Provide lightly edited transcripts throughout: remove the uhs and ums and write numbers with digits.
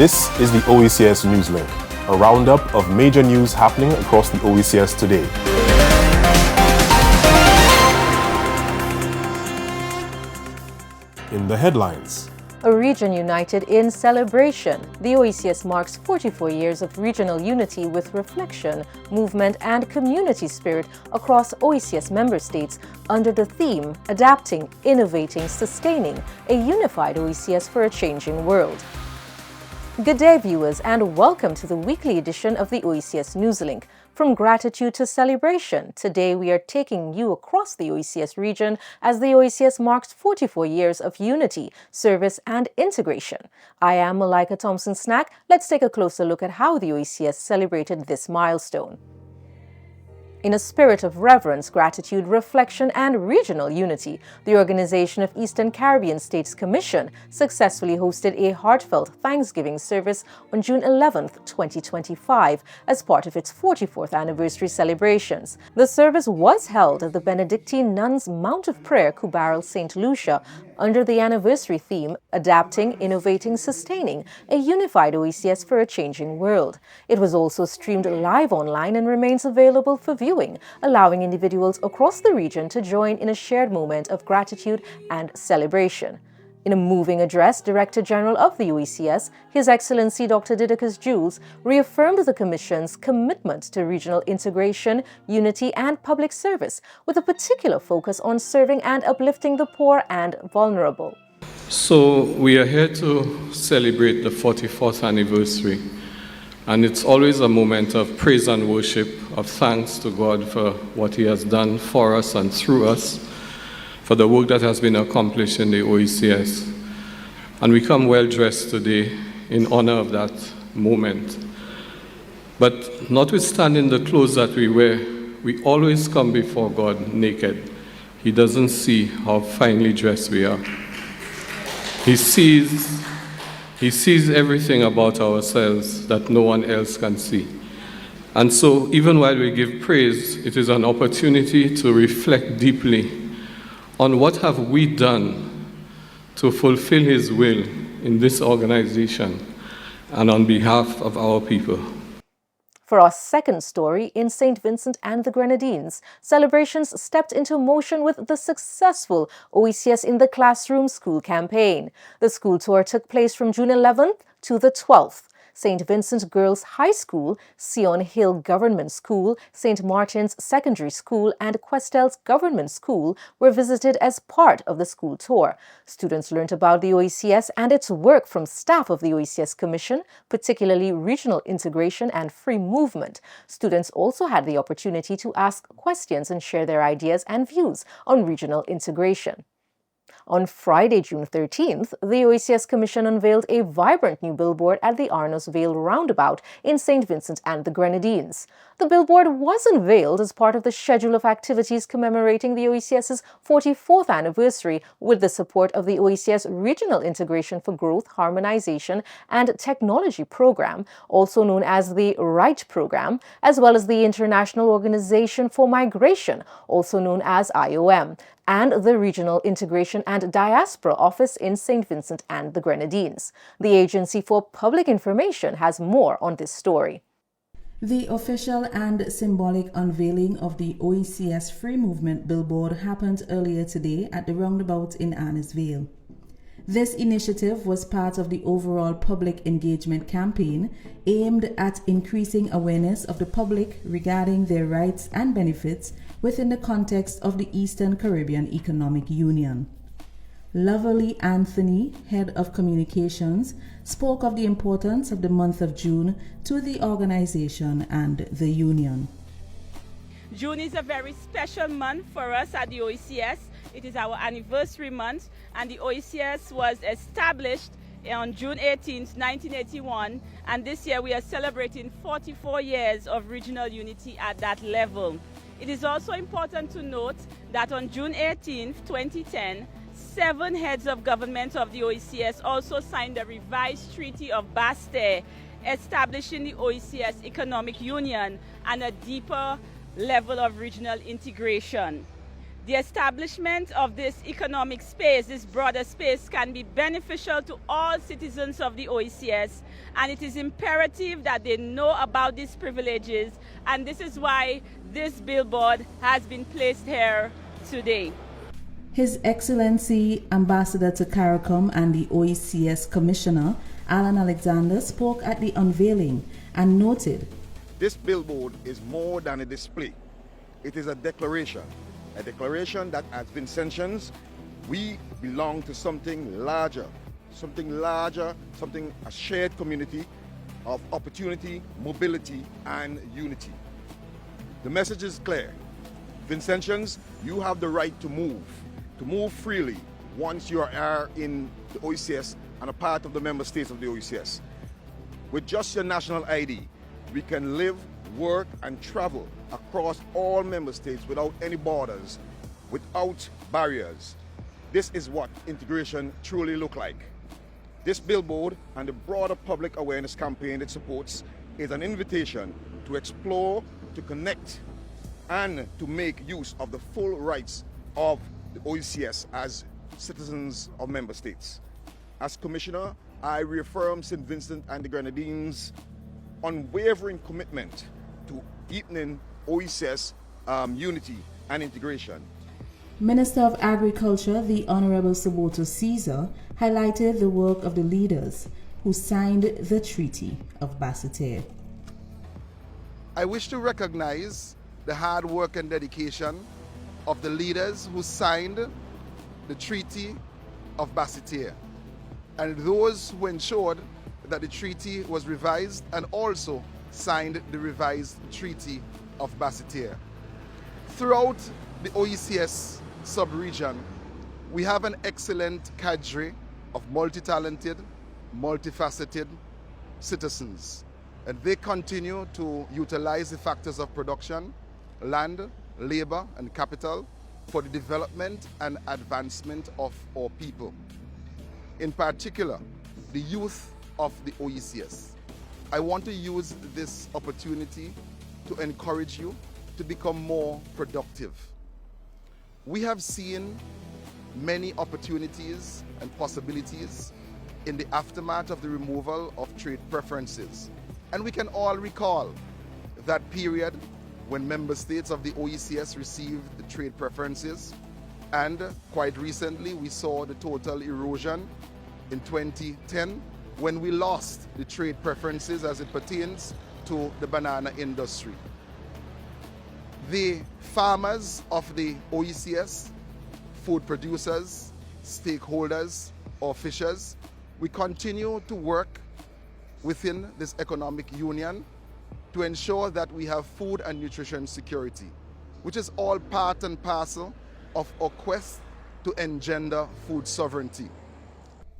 This is the Oecs Newslink, a roundup of major news happening across the Oecs today. In the headlines. A region united in celebration. The Oecs marks 44 years of regional unity with reflection, movement, and community spirit across Oecs member states under the theme Adapting, Innovating, Sustaining, a Unified Oecs for a Changing World. Good day, viewers, and welcome to the weekly edition of the Oecs Newslink. From gratitude to celebration, today we are taking you across the Oecs region as the Oecs marks 44 years of unity, service, and integration. I am Malika Thompson-Snack. Let's take a closer look at how the Oecs celebrated this milestone. In a spirit of reverence, gratitude, reflection, and regional unity, the Organization of Eastern Caribbean States Commission successfully hosted a heartfelt Thanksgiving service on June 11, 2025, as part of its 44th anniversary celebrations. The service was held at the Benedictine Nuns Mount of Prayer, Cubaral, St. Lucia, under the anniversary theme, Adapting, Innovating, Sustaining, a Unified Oecs for a Changing World. It was also streamed live online and remains available for viewing, allowing individuals across the region to join in a shared moment of gratitude and celebration. In a moving address, Director General of the Oecs, His Excellency Dr. Didacus Jules, reaffirmed the Commission's commitment to regional integration, unity, and public service, with a particular focus on serving and uplifting the poor and vulnerable. So we are here to celebrate the 44th anniversary, and it's always a moment of praise and worship, of thanks to God for what He has done for us and through us, for the work that has been accomplished in the Oecs. And we come well dressed today in honor of that moment. But notwithstanding the clothes that we wear, we always come before God naked. He doesn't see how finely dressed we are. He sees everything about ourselves that no one else can see. And so even while we give praise, it is an opportunity to reflect deeply on what have we done to fulfill His will in this organization and on behalf of our people. For our second story, in St. Vincent and the Grenadines, celebrations stepped into motion with the successful Oecs in the Classroom School campaign. The school tour took place from June 11th to the 12th. St. Vincent Girls High School, Sion Hill Government School, St. Martin's Secondary School, and Questel's Government School were visited as part of the school tour. Students learned about the Oecs and its work from staff of the Oecs Commission, particularly regional integration and free movement. Students also had the opportunity to ask questions and share their ideas and views on regional integration. On Friday, June 13th, the Oecs Commission unveiled a vibrant new billboard at the Arnos Vale roundabout in St. Vincent and the Grenadines. The billboard was unveiled as part of the schedule of activities commemorating the Oec's 44th anniversary with the support of the Oecs Regional Integration for Growth, Harmonization and Technology Program, also known as the RIGHT Program, as well as the International Organization for Migration, also known as IOM, and the Regional Integration and Diaspora Office in St. Vincent and the Grenadines. The Agency for Public Information has more on this story. The official and symbolic unveiling of the Oecs Free Movement billboard happened earlier today at the roundabout in Arnos Vale. This initiative was part of the overall public engagement campaign aimed at increasing awareness of the public regarding their rights and benefits within the context of the Eastern Caribbean Economic Union. Loverly Anthony, Head of Communications, spoke of the importance of the month of June to the organization and the union. June is a very special month for us at the Oecs. It is our anniversary month, and the Oecs was established on June 18, 1981, and this year we are celebrating 44 years of regional unity at that level. It is also important to note that on June 18, 2010, 7 heads of government of the Oecs also signed the revised Treaty of Basse-Terre, establishing the Oecs Economic Union and a deeper level of regional integration. The establishment of this economic space, this broader space, can be beneficial to all citizens of the OECS, and it is imperative that they know about these privileges, and this is why this billboard has been placed here today. His Excellency Ambassador to CARICOM and the OECS Commissioner, Alan Alexander, spoke at the unveiling and noted, "This billboard is more than a display. It is a declaration that as Vincentians, we belong to something larger, a shared community of opportunity, mobility, and unity. The message is clear. Vincentians, you have the right to move freely once you are in the OECS and a part of the member states of the OECS. With just your national ID, we can live, work, and travel across all member states without any borders, without barriers. This is what integration truly looks like. This billboard and the broader public awareness campaign it supports is an invitation to explore, to connect, and to make use of the full rights of the OECS as citizens of member states. As Commissioner, I reaffirm St. Vincent and the Grenadines' unwavering commitment to deepening OECS unity and integration. Minister of Agriculture, the Honorable Saboto Caesar, highlighted the work of the leaders who signed the Treaty of Basseterre. I wish to recognize the hard work and dedication of the leaders who signed the Treaty of Basseterre and those who ensured that the treaty was revised and also signed the revised Treaty of Basseterre. Throughout the OECS sub-region, we have an excellent cadre of multi-talented, multifaceted citizens, and they continue to utilize the factors of production, land, labor, and capital for the development and advancement of our people. In particular, the youth of the OECS. I want to use this opportunity to encourage you to become more productive. We have seen many opportunities and possibilities in the aftermath of the removal of trade preferences. And we can all recall that period when member states of the OECS received the trade preferences. And quite recently, we saw the total erosion in 2010 when we lost the trade preferences as it pertains to the banana industry. The farmers of the OECS, food producers, stakeholders, or fishers, we continue to work within this economic union to ensure that we have food and nutrition security, which is all part and parcel of our quest to engender food sovereignty.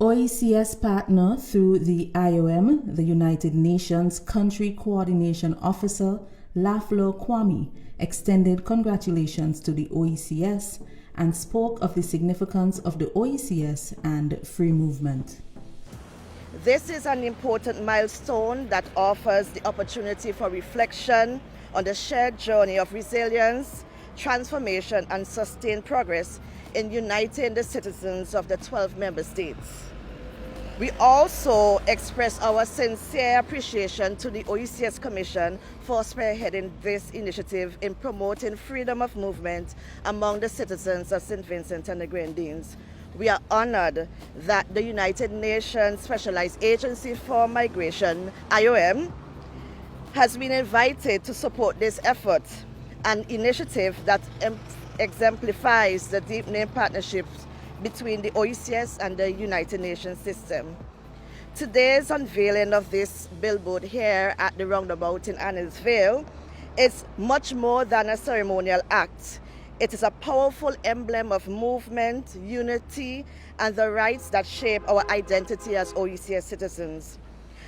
OECS partner through the IOM, the United Nations Country Coordination Officer, Lafleur Kwame, extended congratulations to the OECS and spoke of the significance of the OECS and free movement. This is an important milestone that offers the opportunity for reflection on the shared journey of resilience, transformation, and sustained progress in uniting the citizens of the 12 member states. We also express our sincere appreciation to the OECS Commission for spearheading this initiative in promoting freedom of movement among the citizens of St. Vincent and the Grenadines. We are honored that the United Nations Specialized Agency for Migration, IOM, has been invited to support this effort, an initiative that exemplifies the deepening partnerships between the OECS and the United Nations system. Today's unveiling of this billboard here at the roundabout in Annisville is much more than a ceremonial act. It is a powerful emblem of movement, unity, and the rights that shape our identity as OECS citizens.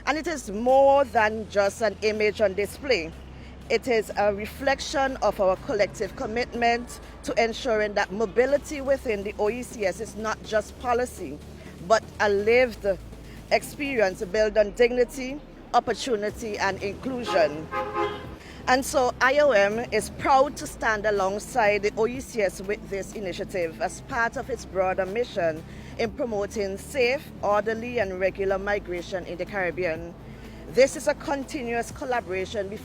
And it is more than just an image on display. It is a reflection of our collective commitment to ensuring that mobility within the OECS is not just policy, but a lived experience built on dignity, opportunity, and inclusion. And so IOM is proud to stand alongside the OECS with this initiative as part of its broader mission in promoting safe, orderly and regular migration in the Caribbean. This is a continuous collaboration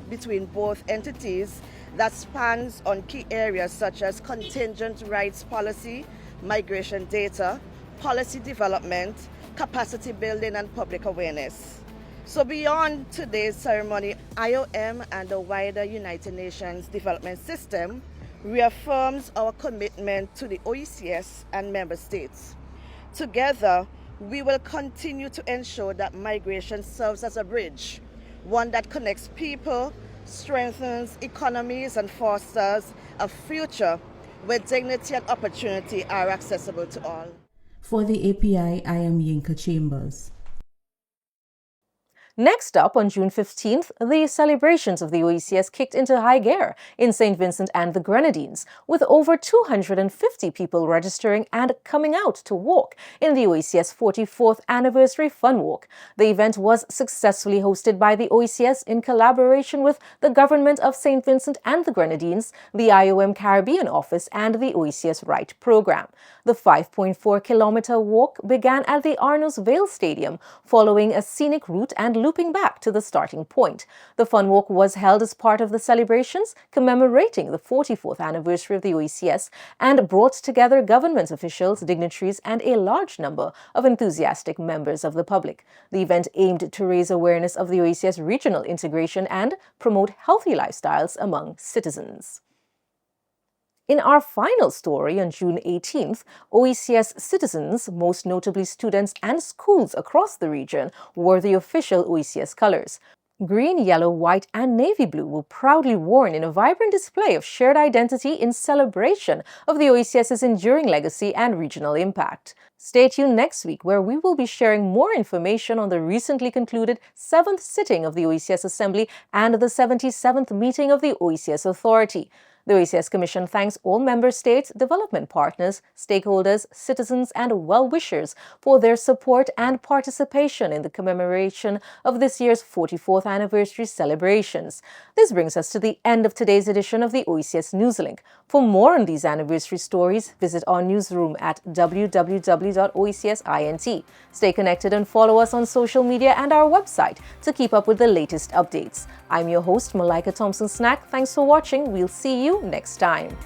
between both entities that spans on key areas such as contingent rights policy, migration data, policy development, capacity building and public awareness. So beyond today's ceremony, IOM and the wider United Nations Development System reaffirms our commitment to the OECS and member states. Together, we will continue to ensure that migration serves as a bridge, one that connects people, strengthens economies and fosters a future where dignity and opportunity are accessible to all. For the API, I am Yinka Chambers. Next up, on June 15th, the celebrations of the OECS kicked into high gear in St. Vincent and the Grenadines, with over 250 people registering and coming out to walk in the OECS 44th Anniversary Fun Walk. The event was successfully hosted by the OECS in collaboration with the Government of St. Vincent and the Grenadines, the IOM Caribbean Office, and the OECS Right Program. The 5.4-kilometer walk began at the Arnos Vale Stadium, following a scenic route and looping back to the starting point. The Fun Walk was held as part of the celebrations commemorating the 44th anniversary of the OECS and brought together government officials, dignitaries, and a large number of enthusiastic members of the public. The event aimed to raise awareness of the OECS regional integration and promote healthy lifestyles among citizens. In our final story on June 18th, OECS citizens, most notably students and schools across the region, wore the official OECS colors. Green, yellow, white, and navy blue were proudly worn in a vibrant display of shared identity in celebration of the OECS's enduring legacy and regional impact. Stay tuned next week, where we will be sharing more information on the recently concluded 7th sitting of the OECS Assembly and the 77th meeting of the OECS Authority. The OECS Commission thanks all member states, development partners, stakeholders, citizens, and well-wishers for their support and participation in the commemoration of this year's 44th anniversary celebrations. This brings us to the end of today's edition of the OECS Newslink. For more on these anniversary stories, visit our newsroom at www.oecsint. Stay connected and follow us on social media and our website to keep up with the latest updates. I'm your host, Malaika Thompson-Snack. Thanks for watching. We'll see you next time.